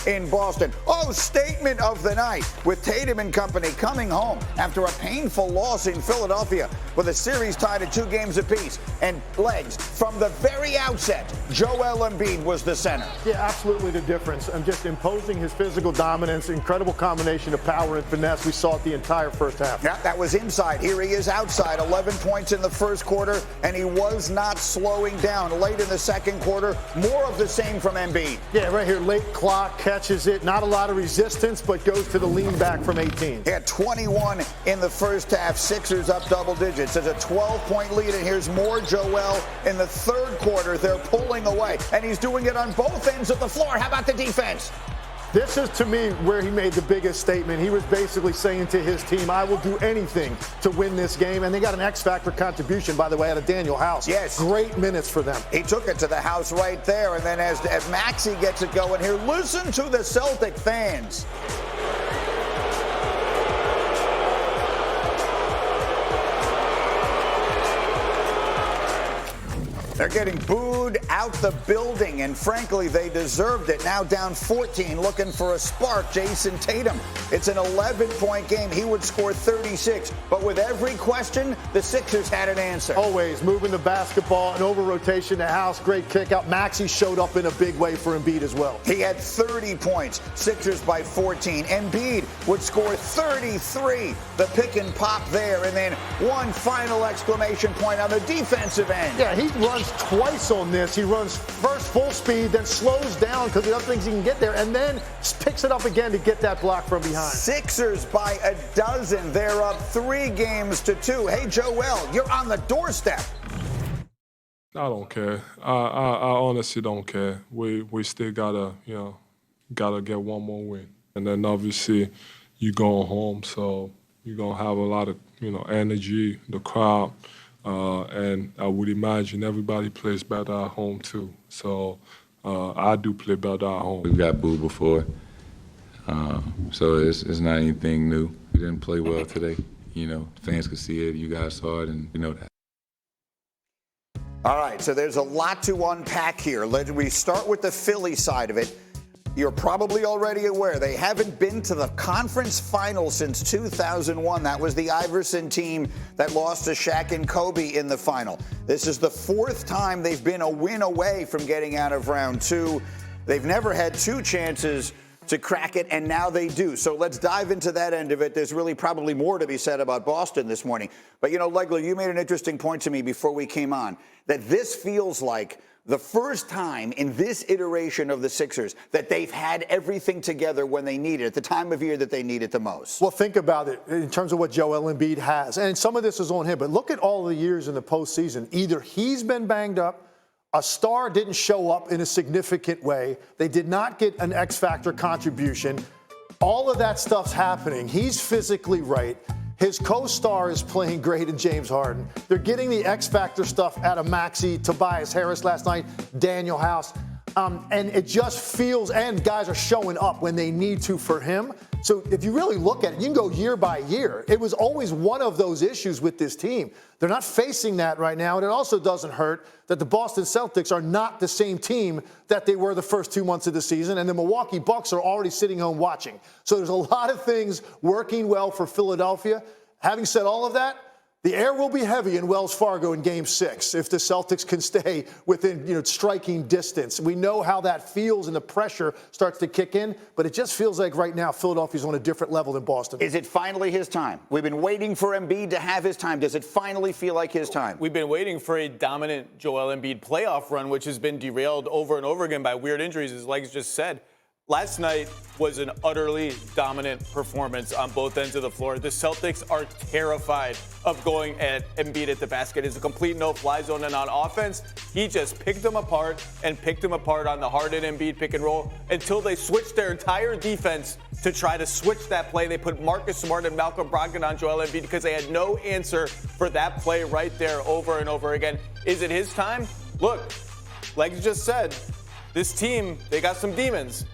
in Boston. Oh, statement of the night with Tatum and company coming home after a painful loss in Philadelphia with a series tied at 2 games apiece. And legs, from the very outset, Joel Embiid was the center. Yeah, absolutely the difference. I'm just imposing his physical dominance, incredible combination of power and finesse. We saw it the entire first half. Yeah, that was inside. Here he is outside. 11 points in the first quarter, and he was not slowing down. Late in the second quarter, more of the same from Embiid. Yeah, right here, late clock, catches it. Not a lot of resistance, but goes to the lean back from 18. He had 21 in the first half. Sixers up double digits. There's a 12-point lead, and here's more Joel in the third quarter. They're pulling away, and he's doing it on both ends of the floor. How about the defense? This is, to me, where he made the biggest statement. He was basically saying to his team, I will do anything to win this game. And they got an X-Factor contribution, by the way, out of Daniel House. Yes. Great minutes for them. He took it to the house right there. And then as Maxey gets it going here, listen to the Celtic fans. They're getting booed out the building, and frankly, they deserved it. Now down 14, looking for a spark. Jason Tatum. It's an 11-point game. He would score 36. But with every question, the Sixers had an answer. Always moving the basketball, an over-rotation to House. Great kick out. Maxey showed up in a big way for Embiid as well. He had 30 points. Sixers by 14. Embiid would score 33. The pick and pop there. And then one final exclamation point on the defensive end. Yeah, he runs twice on this. He runs first full speed, then slows down because he doesn't think he can get there, and then picks it up again to get that block from behind. Sixers by a dozen. They're up 3 games to 2. Hey, Joel, you're on the doorstep. I don't care. I honestly don't care. We still gotta get one more win, and then obviously you going home, so you're gonna have a lot of energy, the crowd. And I would imagine everybody plays better at home too. So I do play better at home. We've got booed before, so it's not anything new. We didn't play well today. Fans could see it. You guys saw it, and you know that. All right, so there's a lot to unpack here. We start with the Philly side of it. You're probably already aware they haven't been to the conference final since 2001. That was the Iverson team that lost to Shaq and Kobe in the final. This is the 4th time they've been a win away from getting out of round 2. They've never had 2 chances to crack it, and now they do. So let's dive into that end of it. There's really probably more to be said about Boston this morning. But, Legler, you made an interesting point to me before we came on, that this feels like the first time in this iteration of the Sixers that they've had everything together when they need it, at the time of year that they need it the most. Well, think about it in terms of what Joel Embiid has. And some of this is on him, but look at all the years in the postseason. Either he's been banged up, a star didn't show up in a significant way, they did not get an X-Factor contribution. All of that stuff's happening. He's physically right. His co-star is playing great in James Harden. They're getting the X-Factor stuff out of Maxey, Tobias Harris last night, Daniel House. And it just feels, and guys are showing up when they need to for him. So if you really look at it, you can go year by year. It was always one of those issues with this team. They're not facing that right now. And it also doesn't hurt that the Boston Celtics are not the same team that they were the first 2 months of the season. And the Milwaukee Bucks are already sitting home watching. So there's a lot of things working well for Philadelphia. Having said all of that, the air will be heavy in Wells Fargo in Game 6 if the Celtics can stay within striking distance. We know how that feels and the pressure starts to kick in, but it just feels like right now Philadelphia's on a different level than Boston. Is it finally his time? We've been waiting for Embiid to have his time. Does it finally feel like his time? We've been waiting for a dominant Joel Embiid playoff run, which has been derailed over and over again by weird injuries, as Legs just said. Last night was an utterly dominant performance on both ends of the floor. The Celtics are terrified of going at Embiid at the basket. It's a complete no-fly zone, and on offense, he just picked them apart and picked them apart on the Harden Embiid pick and roll until they switched their entire defense to try to switch that play. They put Marcus Smart and Malcolm Brogdon on Joel Embiid because they had no answer for that play right there over and over again. Is it his time? Look, like you just said, this team, they got some demons.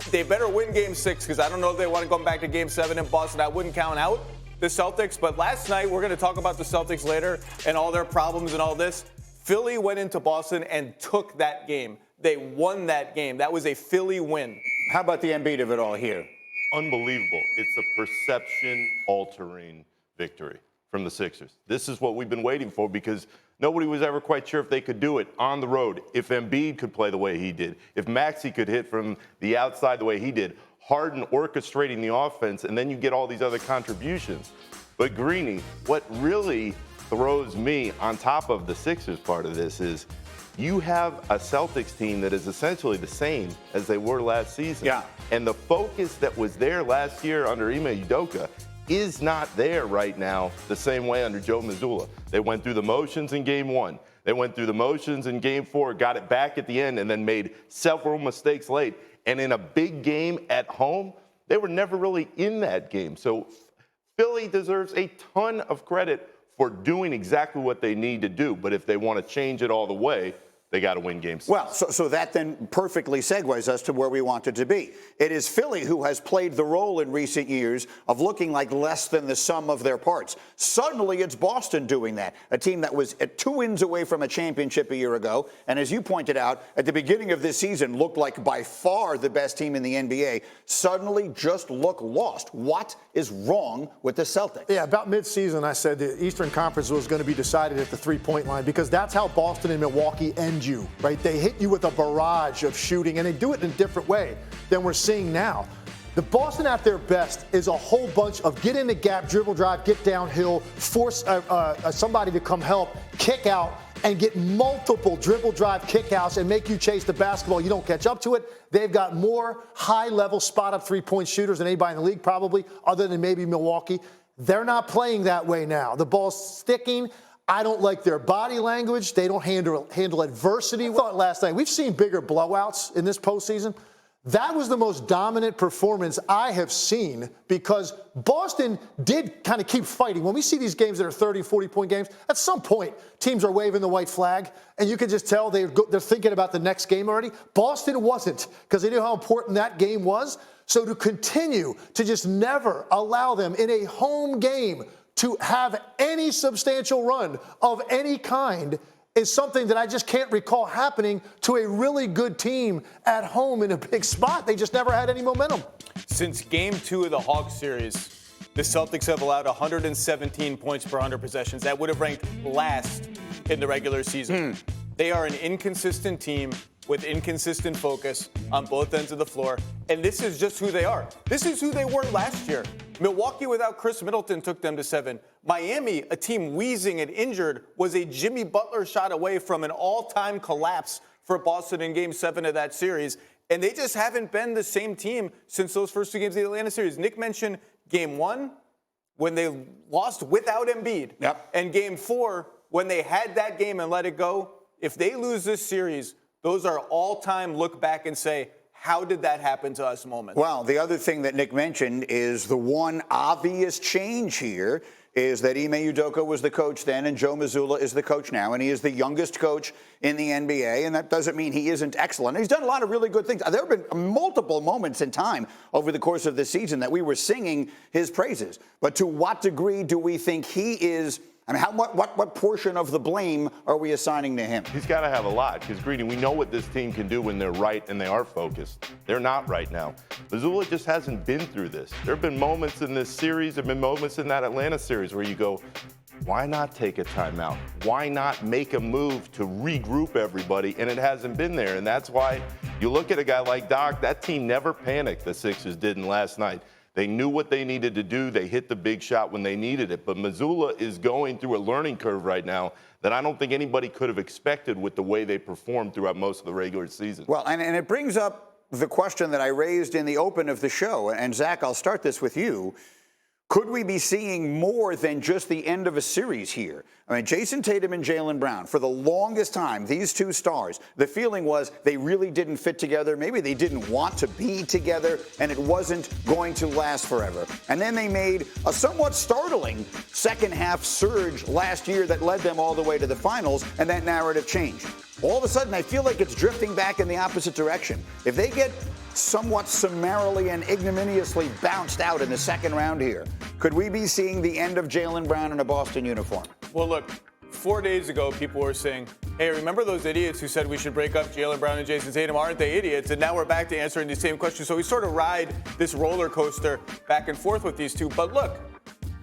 They better win Game 6 because I don't know if they want to go back to Game 7 in Boston. I wouldn't count out the Celtics. But last night, we're going to talk about the Celtics later and all their problems and all this. Philly went into Boston and took that game. They won that game. That was a Philly win. How about the Embiid of it all here? Unbelievable. It's a perception-altering victory from the Sixers. This is what we've been waiting for because nobody was ever quite sure if they could do it on the road, if Embiid could play the way he did, if Maxey could hit from the outside the way he did, Harden orchestrating the offense, and then you get all these other contributions. But Greeny, what really throws me on top of the Sixers part of this is you have a Celtics team that is essentially the same as they were last season. Yeah. And the focus that was there last year under Ime Udoka is not there right now the same way under Joe Mazzulla. They went through the motions in Game 1. They went through the motions in Game 4, got it back at the end, and then made several mistakes late. And in a big game at home, they were never really in that game. So Philly deserves a ton of credit for doing exactly what they need to do. But if they want to change it all the way, they got to win Game 6. Well, so that then perfectly segues us to where we wanted to be. It is Philly who has played the role in recent years of looking like less than the sum of their parts. Suddenly, it's Boston doing that, a team that was at 2 wins away from a championship a year ago, and as you pointed out, at the beginning of this season, looked like by far the best team in the NBA, suddenly just look lost. What is wrong with the Celtics? Yeah, about midseason, I said the Eastern Conference was going to be decided at the three-point line because that's how Boston and Milwaukee end you, right? They hit you with a barrage of shooting, and they do it in a different way than we're seeing now. The Boston at their best is a whole bunch of get in the gap, dribble drive, get downhill, force somebody to come help, kick out, and get multiple dribble drive kickouts and make you chase the basketball. You don't catch up to it. They've got more high-level spot-up three-point shooters than anybody in the league probably, other than maybe Milwaukee. They're not playing that way now. The ball's sticking. I don't like their body language. They don't handle adversity. I thought last night, we've seen bigger blowouts in this postseason. That was the most dominant performance I have seen because Boston did kind of keep fighting. When we see these games that are 30, 40-point games, at some point, teams are waving the white flag, and you can just tell they're thinking about the next game already. Boston wasn't because they knew how important that game was. So to continue to just never allow them in a home game to have any substantial run of any kind is something that I just can't recall happening to a really good team at home in a big spot. They just never had any momentum. Since Game 2 of the Hawks series, the Celtics have allowed 117 points per 100 possessions. That would have ranked last in the regular season. They are an inconsistent team with inconsistent focus on both ends of the floor, and this is just who they are. This is who they were last year. Milwaukee without Chris Middleton took them to 7. Miami, a team wheezing and injured, was a Jimmy Butler shot away from an all-time collapse for Boston in Game 7 of that series, and they just haven't been the same team since those first 2 games of the Atlanta series. Nick mentioned Game 1 when they lost without Embiid, and Game 4 when they had that game and let it go. If they lose this series, those are all-time look back and say, how did that happen to us moments? Well, the other thing that Nick mentioned is the one obvious change here is that Ime Udoka was the coach then and Joe Mazzulla is the coach now, and he is the youngest coach in the NBA, and that doesn't mean he isn't excellent. He's done a lot of really good things. There have been multiple moments in time over the course of the season that we were singing his praises. But to what degree do we think he is? I mean, what portion of the blame are we assigning to him? He's got to have a lot because, Greedy, we know what this team can do when they're right and they are focused. They're not right now. Mazzulla just hasn't been through this. There have been moments in this series, there have been moments in that Atlanta series where you go, why not take a timeout? Why not make a move to regroup everybody? And it hasn't been there. And that's why you look at a guy like Doc, that team never panicked, the Sixers didn't last night. They knew what they needed to do. They hit the big shot when they needed it. But Mazzulla is going through a learning curve right now that I don't think anybody could have expected with the way they performed throughout most of the regular season. Well, and it brings up the question that I raised in the open of the show. And, Zach, I'll start this with you. Could we be seeing more than just the end of a series here? I mean, Jason Tatum and Jaylen Brown, for the longest time, these two stars, the feeling was they really didn't fit together. Maybe they didn't want to be together, and it wasn't going to last forever. And then they made a somewhat startling second-half surge last year that led them all the way to the finals, and that narrative changed. All of a sudden, I feel like it's drifting back in the opposite direction. If they get somewhat summarily and ignominiously bounced out in the second round here, could we be seeing the end of Jaylen Brown in a Boston uniform? Well, look, 4 days ago, people were saying, Hey, remember those idiots who said we should break up Jaylen Brown and Jason Tatum? Aren't they idiots? And now we're back to answering the same question. So we sort of ride this roller coaster back and forth with these two. But look,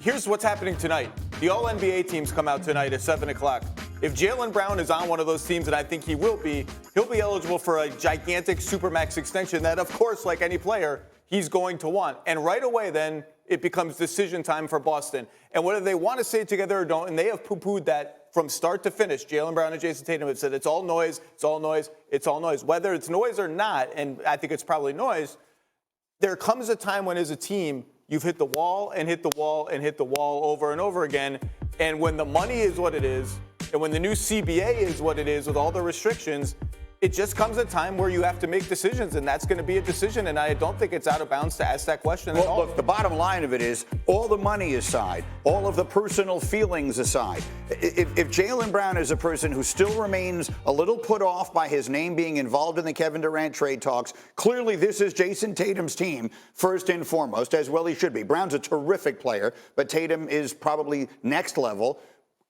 here's what's happening tonight. The All-NBA teams come out tonight at 7 o'clock. If Jaylen Brown is on one of those teams, and I think he will be, he'll be eligible for a gigantic Supermax extension that, of course, like any player, he's going to want. And right away, then, it becomes decision time for Boston. And whether they want to stay together or don't, and they have poo-pooed that from start to finish. Jaylen Brown and Jason Tatum have said it's all noise, it's all noise, it's all noise. Whether it's noise or not, and I think it's probably noise, there comes a time when as a team, you've hit the wall and hit the wall and hit the wall over and over again. And when the money is what it is, and when the new CBA is what it is with all the restrictions, it just comes a time where you have to make decisions, and that's going to be a decision. And I don't think it's out of bounds to ask that question at all. Look, the bottom line of it is all the money aside, all of the personal feelings aside, if Jaylen Brown is a person who still remains a little put off by his name being involved in the Kevin Durant trade talks, clearly this is Jason Tatum's team first and foremost, as well he should be. Brown's a terrific player, but Tatum is probably next level.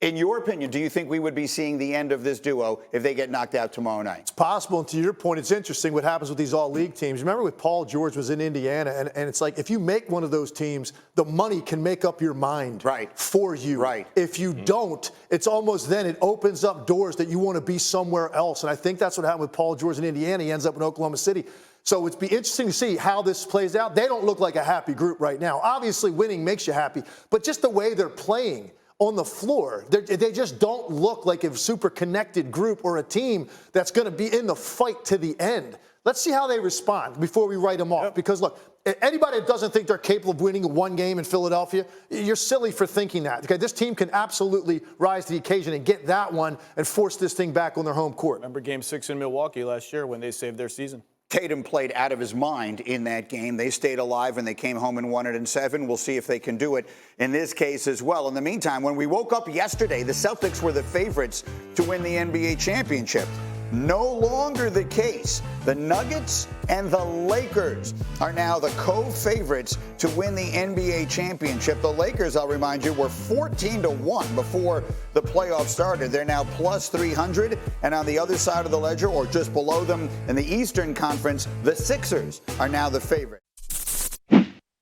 In your opinion, do you think we would be seeing the end of this duo if they get knocked out tomorrow night? It's possible. And to your point, it's interesting what happens with these all-league teams. Remember when Paul George was in Indiana, and it's like if you make one of those teams, the money can make up your mind for you. Right. If you don't, it's almost then it opens up doors that you want to be somewhere else. And I think that's what happened with Paul George in Indiana. He ends up in Oklahoma City. So it'd be interesting to see how this plays out. They don't look like a happy group right now. Obviously, winning makes you happy, but just the way they're playing on the floor, they just don't look like a super connected group or a team that's going to be in the fight to the end. Let's see how they respond before we write them off. Yep. Because, look, anybody that doesn't think they're capable of winning one game in Philadelphia, you're silly for thinking that. Okay, this team can absolutely rise to the occasion and get that one and force this thing back on their home court. Remember Game 6 in Milwaukee last year when they saved their season? Tatum played out of his mind in that game. They stayed alive and they came home and won it in 7. We'll see if they can do it in this case as well. In the meantime, when we woke up yesterday, the Celtics were the favorites to win the NBA championship. No longer the case. The Nuggets and the Lakers are now the co-favorites to win the NBA championship. The Lakers, I'll remind you, were 14-1 before the playoffs started. They're now plus 300. And on the other side of the ledger, or just below them in the Eastern Conference, the Sixers are now the favorite.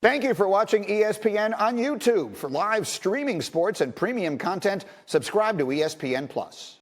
Thank you for watching ESPN on YouTube. For live streaming sports and premium content, subscribe to ESPN+.